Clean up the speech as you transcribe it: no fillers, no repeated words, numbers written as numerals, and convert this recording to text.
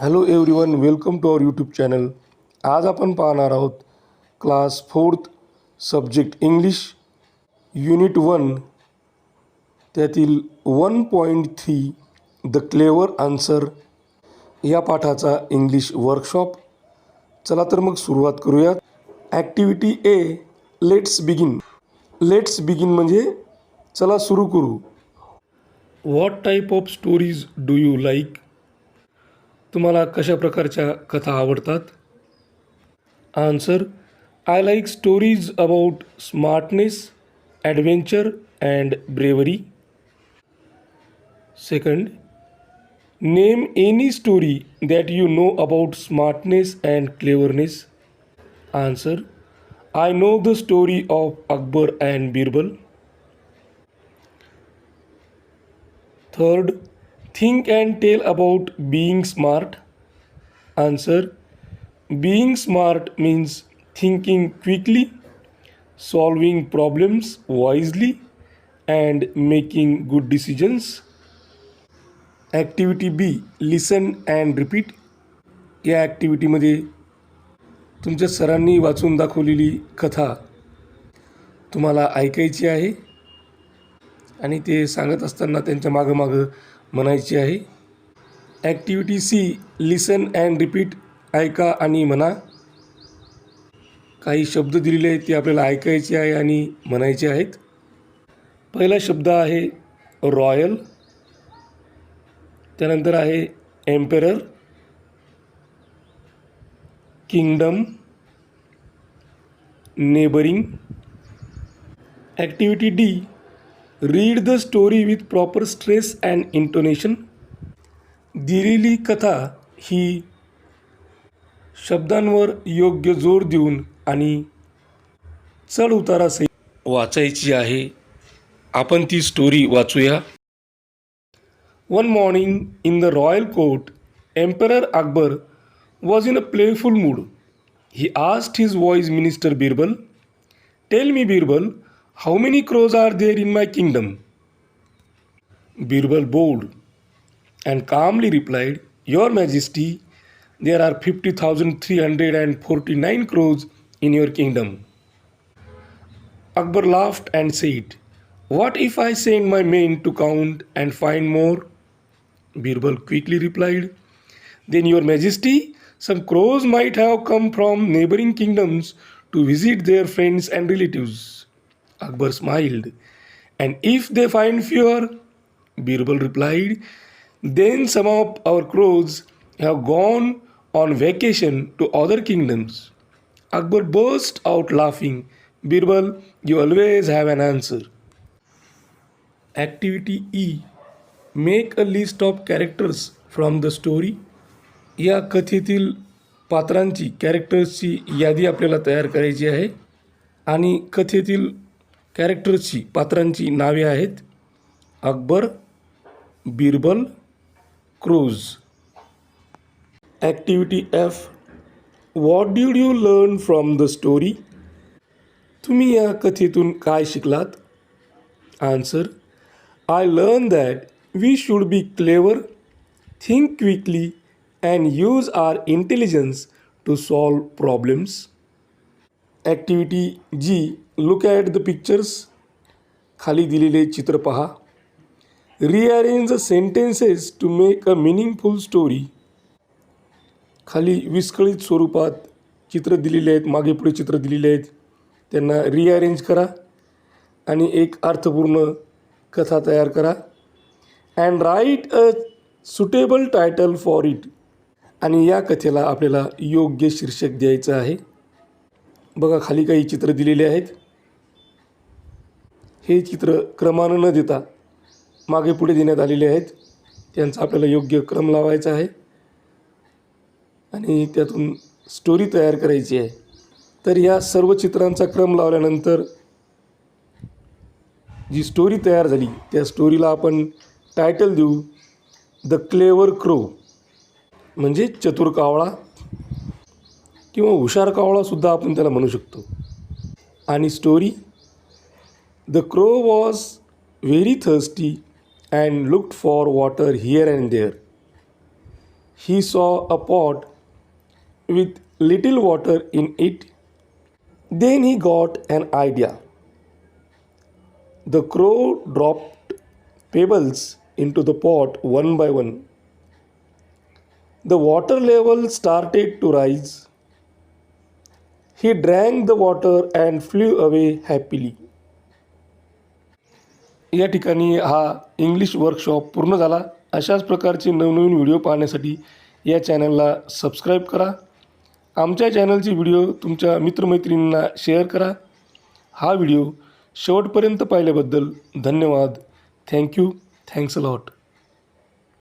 Hello everyone, welcome to our YouTube channel. आज आपण पाहणार आहोत class 4th subject English unit 1 त्यातील 1.3 द क्लेवर आन्सर या पाठाचा इंग्लिश वर्कशॉप. चला तर मग सुरुवात करूयात. Activity A, let's begin. Let's begin म्हणजे चला सुरू करू. What type of stories do you like? तुम्हाला कशा प्रकारच्या कथा आवडतात? Answer: I like stories about smartness, adventure and bravery. Second, name any story that you know about smartness and cleverness. Answer: I know the story of Akbar and Birbal. Third, think and tell about being smart. Answer: being smart means thinking quickly, solving problems wisely, and making good decisions. Activity B, listen and repeat. या ॲक्टिव्हिटीमध्ये तुमच्या सरांनी वाचून दाखवलेली कथा तुम्हाला ऐकायची आहे आणि ते सांगत असताना त्यांच्या मागं म्हणायची आहे. Activity C, listen and repeat. ऐका आणि म्हणा. काही शब्द दिलेले आहेत ते आपल्याला ऐकायचे आहे आणि म्हणायचे आहेत. पहिला शब्द आहे रॉयल, त्यानंतर आहे emperor, kingdom, neighbouring. Activity D, read the story with proper stress and intonation. दिलेली कथा ही शब्दांवर योग्य जोर देऊन आणि चढ उतारासहित वाचायची आहे. आपण ती स्टोरी वाचूया. One morning in the royal court, emperor Akbar was in a playful mood. He asked his wise minister Birbal, tell me Birbal, how many crows are there in my kingdom? Birbal bowed and calmly replied, Your Majesty, there are 50,349 crows in your kingdom. Akbar laughed and said, What if I send my men to count and find more? Birbal quickly replied, Then Your Majesty, some crows might have come from neighboring kingdoms to visit their friends and relatives. Akbar smiled. And if they find fewer, Birbal replied, then some of our crows have gone on vacation to other kingdoms. Akbar burst out laughing. Birbal, you always have an answer. Activity E, make a list of characters from the story. या कथेतील पात्रांची, कॅरेक्टर्सची यादी आपल्याला तयार करायची आहे आणि कथेतील कॅरेक्टर्सची, पात्रांची नावे आहेत Akbar, Birbal, crows. Activity F, what did you learn from the story? तुम्ही या कथेतून काय शिकलात? Answer: I learn that we should be clever, think quickly and use our intelligence to solve problems. Activity G, look at the pictures. खाली दिलेले चित्र पहा. Rearrange the sentences to make a meaningful story. खाली विस्कळीत स्वरूपात चित्र दिलेले आहेत, मागे पुढे चित्र दिलेले आहेत, त्यांना रिअरेंज करा आणि एक अर्थपूर्ण कथा तयार करा. And write a suitable title for it. आणि या कथेला आपल्याला योग्य शीर्षक द्यायचं आहे. बघा, खाली काही चित्र दिलेले आहेत. हे चित्र क्रमानं न देता मागे पुढे देण्यात आलेले आहेत. त्यांचा आपल्याला योग्य क्रम लावायचा आहे आणि त्यातून स्टोरी तयार करायची आहे. तर या सर्व चित्रांचा क्रम लावल्यानंतर जी स्टोरी तयार झाली त्या स्टोरीला आपण टायटल देऊ द क्लेवर क्रो, म्हणजे चतुर कावळा किंवा हुशार कावळासुद्धा आपण त्याला म्हणू शकतो. आणि story, the crow was very thirsty and looked for water here and there. He saw a pot with little water in it. Then he got an idea. The crow dropped pebbles into the pot one by one. The water level started to rise. He drank the water and flew away happily. या ठिकाणी हा English workshop पूर्ण झाला. अशाच प्रकारचे नवनवीन video पाहण्यासाठी या चॅनलला सबस्क्राईब करा. आमच्या चॅनलचे व्हिडिओ तुमच्या मित्रमैत्रिणींना शेअर करा. हा व्हिडिओ शेवटपर्यंत पाहिल्याबद्दल धन्यवाद. थँक्यू. Thanks a lot.